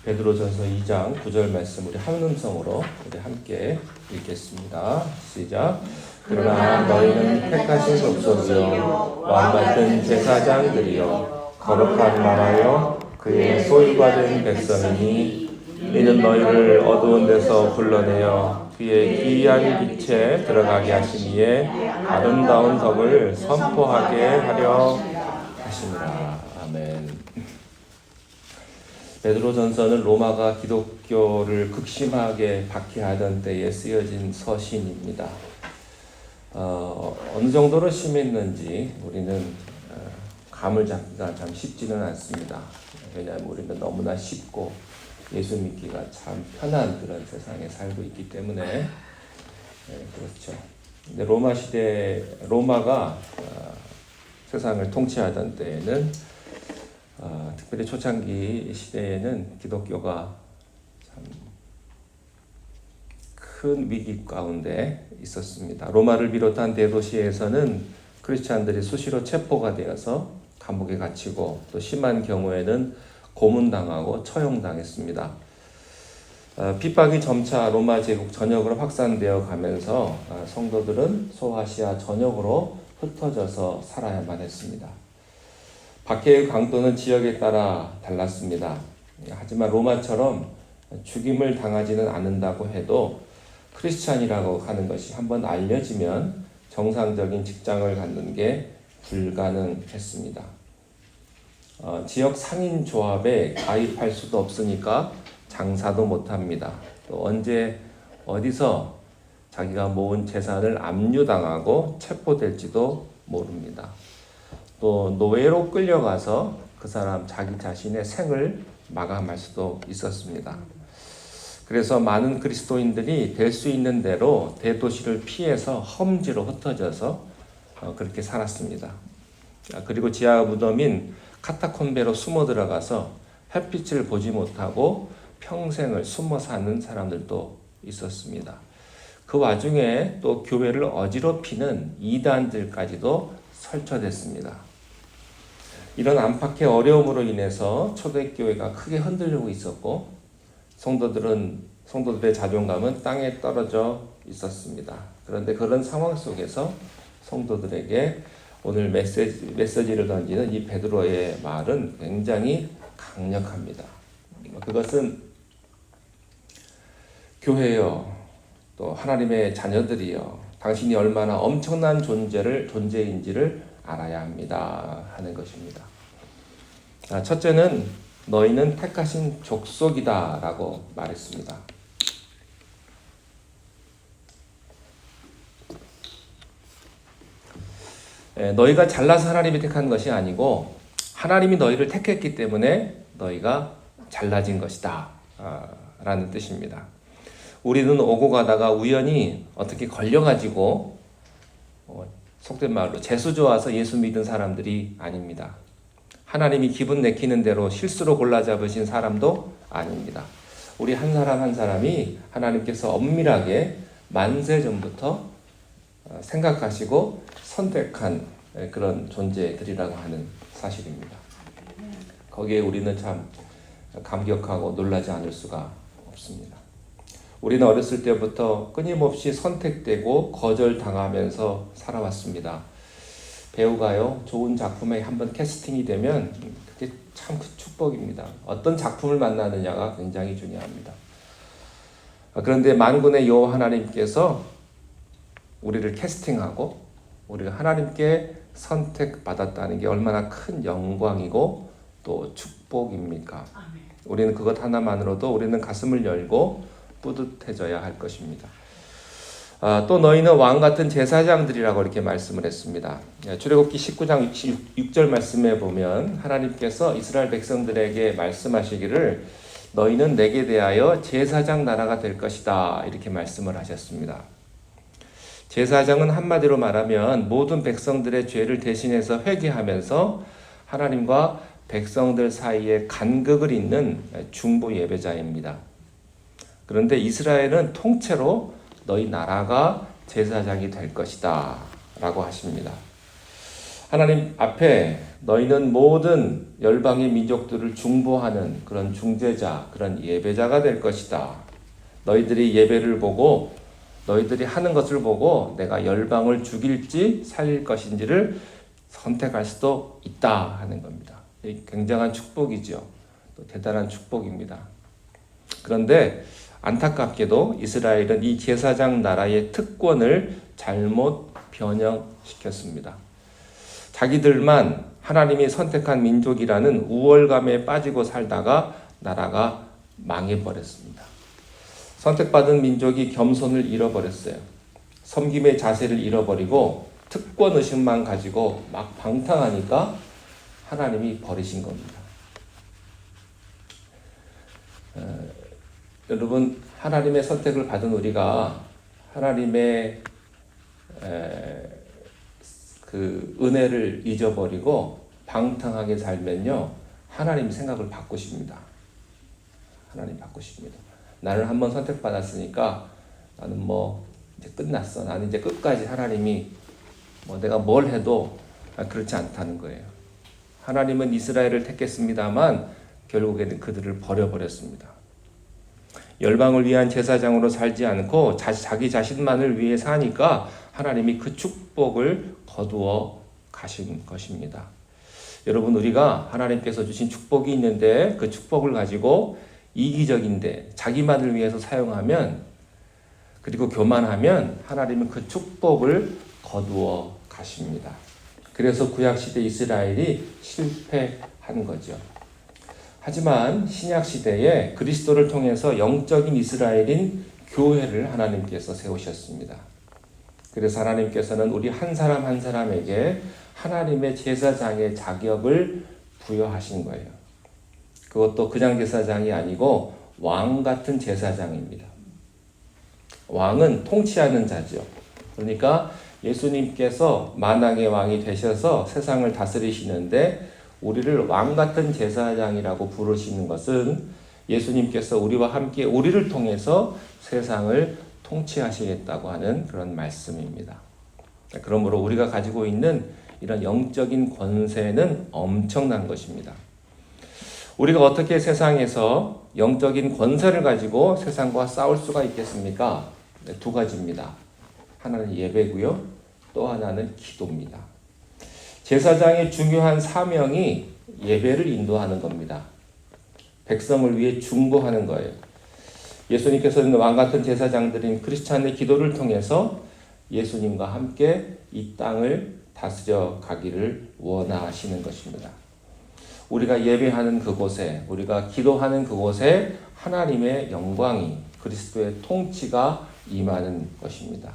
베드로전서 2장 9절 말씀 우리 한 음성으로 우리 함께 읽겠습니다. 시작. 그러나 너희는 택하신 족속이요 왕같은 제사장들이요 거룩한 나라요 그의 소유받은 백성이니 이는 너희를 어두운 데서 불러내어 그의 기이한 빛에 들어가게 하시니에 아름다운 덕을 선포하게 하려 하시니라. 아멘. 베드로전서는 로마가 기독교를 극심하게 박해하던 때에 쓰여진 서신입니다. 어느 정도로 심했는지 우리는 감을 잡기가 참 쉽지는 않습니다. 왜냐하면 우리는 너무나 쉽고 예수 믿기가 참 편한 그런 세상에 살고 있기 때문에 그렇죠. 근데 로마가 세상을 통치하던 때에는 특별히 초창기 시대에는 기독교가 참 큰 위기 가운데 있었습니다. 로마를 비롯한 대도시에서는 크리스찬들이 수시로 체포가 되어서 감옥에 갇히고 또 심한 경우에는 고문당하고 처형당했습니다. 핍박이 점차 로마 제국 전역으로 확산되어 가면서 성도들은 소아시아 전역으로 흩어져서 살아야만 했습니다. 박해의 강도는 지역에 따라 달랐습니다. 하지만 로마처럼 죽임을 당하지는 않는다고 해도 크리스찬이라고 하는 것이 한번 알려지면 정상적인 직장을 갖는 게 불가능했습니다. 지역 상인 조합에 가입할 수도 없으니까 장사도 못합니다. 또 언제 어디서 자기가 모은 재산을 압류당하고 체포될지도 모릅니다. 또 노예로 끌려가서 그 사람 자기 자신의 생을 마감할 수도 있었습니다. 그래서 많은 그리스도인들이 될 수 있는 대로 대도시를 피해서 험지로 흩어져서 그렇게 살았습니다. 그리고 지하 무덤인 카타콤베로 숨어 들어가서 햇빛을 보지 못하고 평생을 숨어 사는 사람들도 있었습니다. 그 와중에 또 교회를 어지럽히는 이단들까지도 설쳐됐습니다. 이런 안팎의 어려움으로 인해서 초대교회가 크게 흔들리고 있었고 성도들의 자존감은 땅에 떨어져 있었습니다. 그런데 그런 상황 속에서 성도들에게 오늘 메시지를 던지는 이 베드로의 말은 굉장히 강력합니다. 그것은 교회여 또 하나님의 자녀들이여 당신이 얼마나 엄청난 존재인지를 알아야 합니다 하는 것입니다. 첫째는 너희는 택하신 족속이다 라고 말했습니다. 너희가 잘나서 하나님이 택한 것이 아니고 하나님이 너희를 택했기 때문에 너희가 잘나진 것이다 라는 뜻입니다. 우리는 오고 가다가 우연히 어떻게 걸려가지고 속된 말로 재수 좋아서 예수 믿은 사람들이 아닙니다. 하나님이 기분 내키는 대로 실수로 골라 잡으신 사람도 아닙니다. 우리 한 사람 한 사람이 하나님께서 엄밀하게 만세 전부터 생각하시고 선택한 그런 존재들이라고 하는 사실입니다. 거기에 우리는 참 감격하고 놀라지 않을 수가 없습니다. 우리는 어렸을 때부터 끊임없이 선택되고 거절당하면서 살아왔습니다. 배우가요, 좋은 작품에 한번 캐스팅이 되면 그게 참 축복입니다. 어떤 작품을 만나느냐가 굉장히 중요합니다. 그런데 만군의 여호와 하나님께서 우리를 캐스팅하고 우리가 하나님께 선택받았다는 게 얼마나 큰 영광이고 또 축복입니까? 우리는 그것 하나만으로도 우리는 가슴을 열고 뿌듯해져야 할 것입니다. 또 너희는 왕같은 제사장들이라고 이렇게 말씀을 했습니다. 출애굽기 19장 6절 말씀에 보면 하나님께서 이스라엘 백성들에게 말씀하시기를 너희는 내게 대하여 제사장 나라가 될 것이다 이렇게 말씀을 하셨습니다. 제사장은 한마디로 말하면 모든 백성들의 죄를 대신해서 회개하면서 하나님과 백성들 사이에 간극을 잇는 중보 예배자입니다. 그런데 이스라엘은 통째로 너희 나라가 제사장이 될 것이다 라고 하십니다. 하나님 앞에 너희는 모든 열방의 민족들을 중보하는 그런 중재자, 그런 예배자가 될 것이다. 너희들이 예배를 보고 너희들이 하는 것을 보고 내가 열방을 죽일지 살릴 것인지를 선택할 수도 있다 하는 겁니다. 굉장한 축복이죠. 또 대단한 축복입니다. 그런데 안타깝게도 이스라엘은 이 제사장 나라의 특권을 잘못 변형시켰습니다. 자기들만 하나님이 선택한 민족이라는 우월감에 빠지고 살다가 나라가 망해버렸습니다. 선택받은 민족이 겸손을 잃어버렸어요. 섬김의 자세를 잃어버리고 특권의식만 가지고 막 방탕하니까 하나님이 버리신 겁니다. 여러분, 하나님의 선택을 받은 우리가 하나님의 그 은혜를 잊어버리고 방탕하게 살면요, 하나님 생각을 바꾸십니다. 하나님 바꾸십니다. 나를 한번 선택받았으니까 나는 뭐 이제 끝났어. 나는 이제 끝까지 하나님이 뭐 내가 뭘 해도 그렇지 않다는 거예요. 하나님은 이스라엘을 택했습니다만 결국에는 그들을 버려버렸습니다. 열방을 위한 제사장으로 살지 않고 자기 자신만을 위해 사니까 하나님이 그 축복을 거두어 가신 것입니다. 여러분, 우리가 하나님께서 주신 축복이 있는데 그 축복을 가지고 이기적인데 자기만을 위해서 사용하면, 그리고 교만하면 하나님은 그 축복을 거두어 가십니다. 그래서 구약시대 이스라엘이 실패한 거죠. 하지만 신약시대에 그리스도를 통해서 영적인 이스라엘인 교회를 하나님께서 세우셨습니다. 그래서 하나님께서는 우리 한 사람 한 사람에게 하나님의 제사장의 자격을 부여하신 거예요. 그것도 그냥 제사장이 아니고 왕 같은 제사장입니다. 왕은 통치하는 자죠. 그러니까 예수님께서 만왕의 왕이 되셔서 세상을 다스리시는데 우리를 왕 같은 제사장이라고 부르시는 것은 예수님께서 우리와 함께 우리를 통해서 세상을 통치하시겠다고 하는 그런 말씀입니다. 그러므로 우리가 가지고 있는 이런 영적인 권세는 엄청난 것입니다. 우리가 어떻게 세상에서 영적인 권세를 가지고 세상과 싸울 수가 있겠습니까? 두 가지입니다. 하나는 예배고요. 또 하나는 기도입니다. 제사장의 중요한 사명이 예배를 인도하는 겁니다. 백성을 위해 중보하는 거예요. 예수님께서는 왕같은 제사장들인 크리스찬의 기도를 통해서 예수님과 함께 이 땅을 다스려 가기를 원하시는 것입니다. 우리가 예배하는 그곳에, 우리가 기도하는 그곳에 하나님의 영광이, 그리스도의 통치가 임하는 것입니다.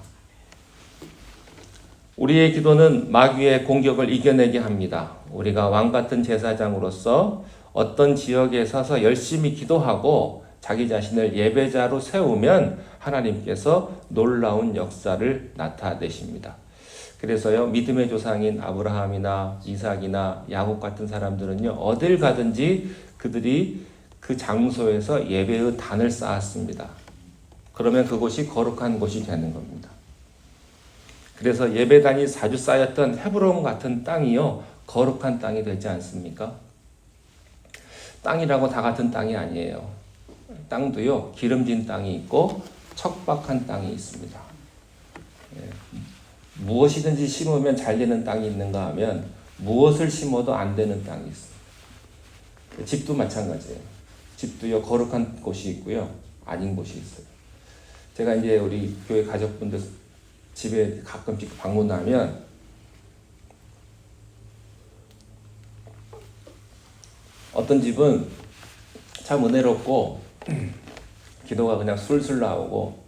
우리의 기도는 마귀의 공격을 이겨내게 합니다. 우리가 왕같은 제사장으로서 어떤 지역에 서서 열심히 기도하고 자기 자신을 예배자로 세우면 하나님께서 놀라운 역사를 나타내십니다. 그래서요, 믿음의 조상인 아브라함이나 이삭이나 야곱 같은 사람들은요, 어딜 가든지 그들이 그 장소에서 예배의 단을 쌓았습니다. 그러면 그곳이 거룩한 곳이 되는 겁니다. 그래서 예배단이 자주 쌓였던 헤브론 같은 땅이요, 거룩한 땅이 되지 않습니까? 땅이라고 다 같은 땅이 아니에요. 땅도요, 기름진 땅이 있고 척박한 땅이 있습니다. 무엇이든지 심으면 잘 되는 땅이 있는가 하면 무엇을 심어도 안 되는 땅이 있어요. 집도 마찬가지예요. 집도요, 거룩한 곳이 있고요, 아닌 곳이 있어요. 제가 이제 우리 교회 가족분들 집에 가끔씩 방문하면 어떤 집은 참 은혜롭고 기도가 그냥 술술 나오고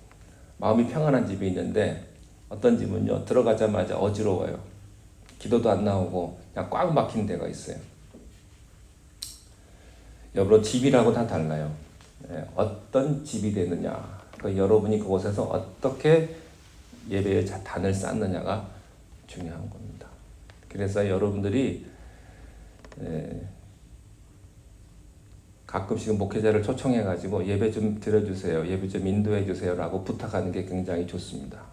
마음이 평안한 집이 있는데 어떤 집은요, 들어가자마자 어지러워요. 기도도 안 나오고 그냥 꽉 막힌 데가 있어요. 여러분, 집이라고 다 달라요. 어떤 집이 되느냐, 여러분이 그곳에서 어떻게 예배의 단을 쌓느냐가 중요한 겁니다. 그래서 여러분들이 가끔씩 목회자를 초청해가지고 예배 좀 드려주세요, 예배 좀 인도해주세요 라고 부탁하는 게 굉장히 좋습니다.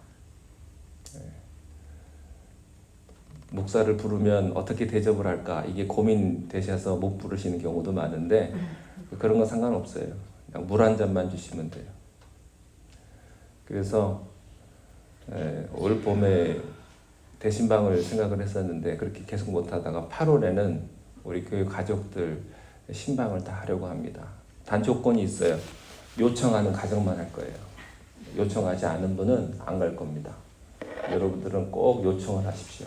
목사를 부르면 어떻게 대접을 할까 이게 고민되셔서 못 부르시는 경우도 많은데 그런 건 상관없어요. 그냥 물 한 잔만 주시면 돼요. 그래서 올 봄에 대신방을 생각을 했었는데 그렇게 계속 못하다가 8월에는 우리 교회 가족들 신방을 다 하려고 합니다. 단 조건이 있어요. 요청하는 가정만 할 거예요. 요청하지 않은 분은 안 갈 겁니다. 여러분들은 꼭 요청을 하십시오.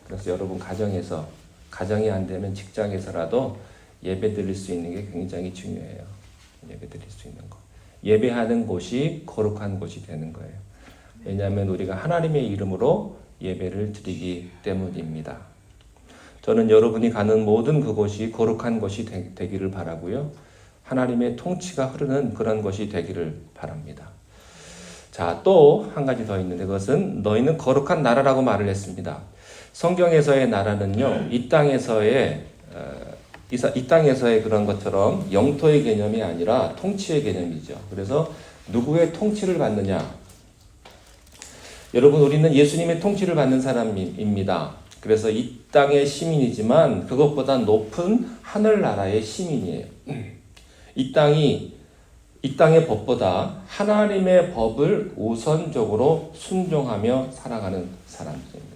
그래서 여러분 가정에서, 가정이 안 되면 직장에서라도 예배 드릴 수 있는 게 굉장히 중요해요. 예배 드릴 수 있는 거. 예배하는 곳이 거룩한 곳이 되는 거예요. 왜냐하면 우리가 하나님의 이름으로 예배를 드리기 때문입니다. 저는 여러분이 가는 모든 그곳이 거룩한 곳이 되기를 바라고요. 하나님의 통치가 흐르는 그런 것이 되기를 바랍니다. 자, 또 한 가지 더 있는데 그것은 너희는 거룩한 나라라고 말을 했습니다. 성경에서의 나라는요, 이 땅에서의 그런 것처럼 영토의 개념이 아니라 통치의 개념이죠. 그래서 누구의 통치를 받느냐? 여러분, 우리는 예수님의 통치를 받는 사람입니다. 그래서 이 땅의 시민이지만 그것보다 높은 하늘나라의 시민이에요. 이 땅의 법보다 하나님의 법을 우선적으로 순종하며 살아가는 사람들입니다.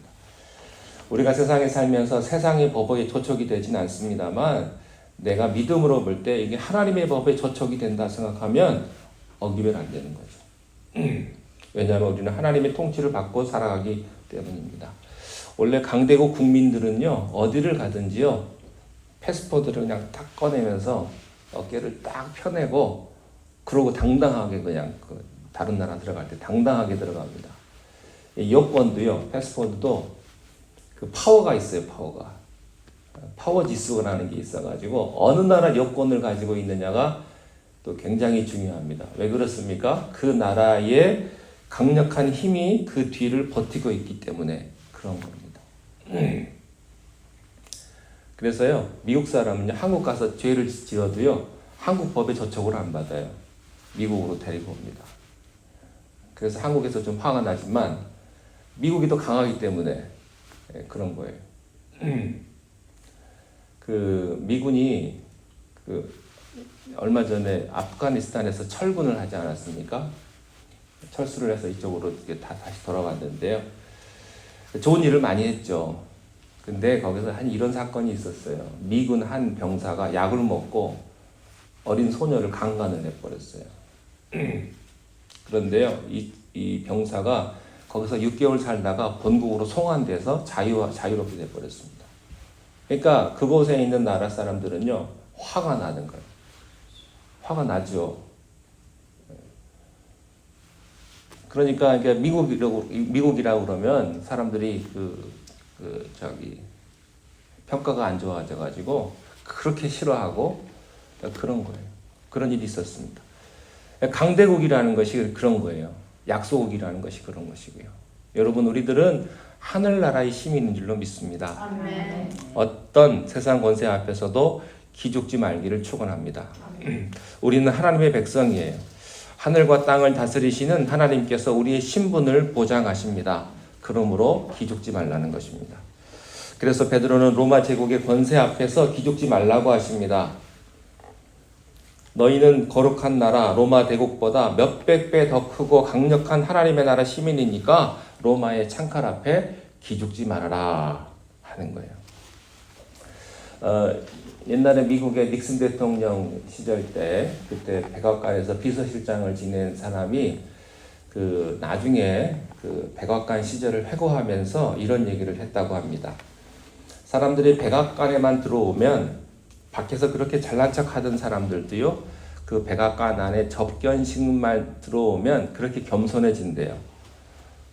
우리가 세상에 살면서 세상의 법에 저촉이 되진 않습니다만 내가 믿음으로 볼 때 이게 하나님의 법에 저촉이 된다 생각하면 어기면 안 되는 거죠. 왜냐하면 우리는 하나님의 통치를 받고 살아가기 때문입니다. 원래 강대국 국민들은요, 어디를 가든지요, 패스포드를 그냥 딱 꺼내면서 어깨를 딱 펴내고 그러고 당당하게 그냥 다른 나라 들어갈 때 당당하게 들어갑니다. 여권도요, 패스포드도 그 파워가 있어요, 파워 지수라는 게 있어가지고 어느 나라 여권을 가지고 있느냐가 또 굉장히 중요합니다. 왜 그렇습니까? 그 나라의 강력한 힘이 그 뒤를 버티고 있기 때문에 그런 겁니다. 그래서요, 미국 사람은요, 한국 가서 죄를 지어도요, 한국 법에 저촉을 안 받아요. 미국으로 데리고 옵니다. 그래서 한국에서 좀 화가 나지만 미국이 더 강하기 때문에 그런 거예요. 미군이 얼마 전에 아프가니스탄에서 철군을 하지 않았습니까? 철수를 해서 이쪽으로 다시 돌아왔는데요. 좋은 일을 많이 했죠. 근데 거기서 이런 사건이 있었어요. 미군 한 병사가 약을 먹고 어린 소녀를 강간을 해버렸어요. 그런데요, 이 병사가 거기서 6개월 살다가 본국으로 송환돼서 자유롭게 돼버렸습니다. 그러니까 그곳에 있는 나라 사람들은요, 화가 나는 거예요. 화가 나죠. 그러니까 미국이라고 그러면 사람들이 평가가 안 좋아져가지고 그렇게 싫어하고 그런 거예요. 그런 일이 있었습니다. 강대국이라는 것이 그런 거예요. 약소국이라는 것이 그런 것이고요. 여러분, 우리들은 하늘나라의 시민인 줄로 믿습니다. 아멘. 어떤 세상 권세 앞에서도 기죽지 말기를 축원합니다. 우리는 하나님의 백성이에요. 하늘과 땅을 다스리시는 하나님께서 우리의 신분을 보장하십니다. 그러므로 기죽지 말라는 것입니다. 그래서 베드로는 로마 제국의 권세 앞에서 기죽지 말라고 하십니다. 너희는 거룩한 나라 로마 대국보다 몇백 배 더 크고 강력한 하나님의 나라 시민이니까 로마의 창칼 앞에 기죽지 말아라 하는 거예요. 옛날에 미국의 닉슨 대통령 시절 때 그때 백악관에서 비서실장을 지낸 사람이 나중에 백악관 시절을 회고하면서 이런 얘기를 했다고 합니다. 사람들이 백악관에만 들어오면 밖에서 그렇게 잘난 척 하던 사람들도요, 그 백악관 안에 접견식만 들어오면 그렇게 겸손해진대요.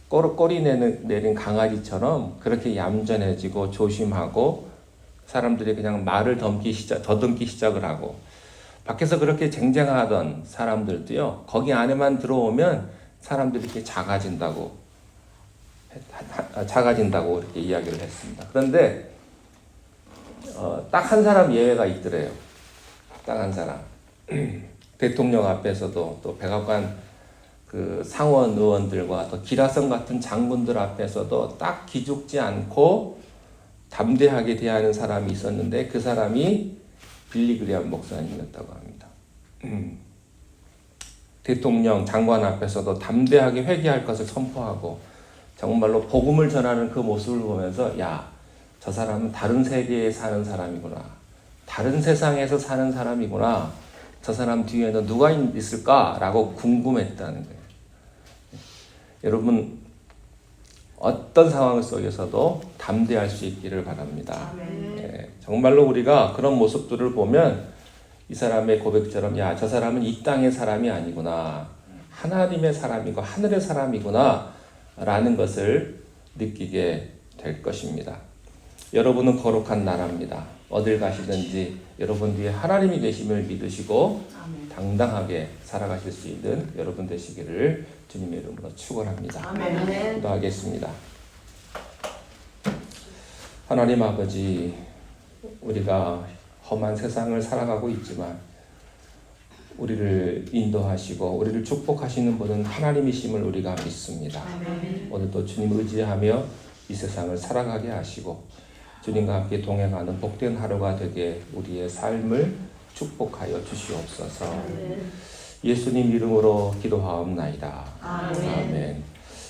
꼬리 내린 강아지처럼 그렇게 얌전해지고 조심하고 사람들이 그냥 말을 더듬기 시작을 하고, 밖에서 그렇게 쟁쟁하던 사람들도요, 거기 안에만 들어오면 사람들이 이렇게 작아진다고 이렇게 이야기를 했습니다. 그런데 딱 한 사람 예외가 있더래요. 딱 한 사람. 대통령 앞에서도 또 백악관 상원 의원들과 또 기라성 같은 장군들 앞에서도 딱 기죽지 않고 담대하게 대하는 사람이 있었는데 그 사람이 빌리그리암 목사님이었다고 합니다. 대통령, 장관 앞에서도 담대하게 회개할 것을 선포하고 정말로 복음을 전하는 그 모습을 보면서 야, 저 사람은 다른 세계에 사는 사람이구나. 다른 세상에서 사는 사람이구나. 저 사람 뒤에는 누가 있을까라고 궁금했다는 거예요. 여러분 어떤 상황 속에서도 담대할 수 있기를 바랍니다. 정말로 우리가 그런 모습들을 보면 이 사람의 고백처럼 야, 저 사람은 이 땅의 사람이 아니구나. 하나님의 사람이고 하늘의 사람이구나 라는 것을 느끼게 될 것입니다. 여러분은 거룩한 나라입니다. 어딜 가시든지 여러분 뒤에 하나님이 계심을 믿으시고 당당하게 살아가실 수 있는 여러분 되시기를 주님의 이름으로 축원합니다. 기도하겠습니다. 하나님 아버지, 우리가 험한 세상을 살아가고 있지만 우리를 인도하시고 우리를 축복하시는 분은 하나님이심을 우리가 믿습니다. 오늘도 주님 의지하며 이 세상을 살아가게 하시고 주님과 함께 동행하는 복된 하루가 되게 우리의 삶을 축복하여 주시옵소서. 예수님 이름으로 기도하옵나이다. 아멘.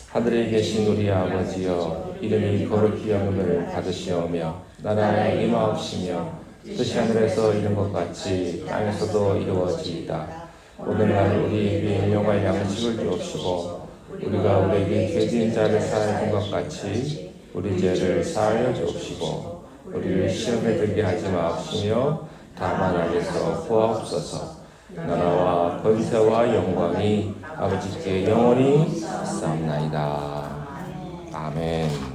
하늘에 계신 우리 아버지여, 이름이 거룩히 여김을 받으시오며 나라의 임하옵시며 뜻이 하늘에서 이룬 것 같이 땅에서도 이루어지이다. 오늘날 우리에게 일용할 양식을 주옵시고 우리가 우리에게 죄 지은 자를 사하여 준 것 같이 우리 죄를 사하여 주옵시고 우리를 시험에 들게 하지 마옵시며 다만 악에서 구하옵소서. 나라와 권세와 영광이 아버지께 영원히 있사옵나이다. 아멘.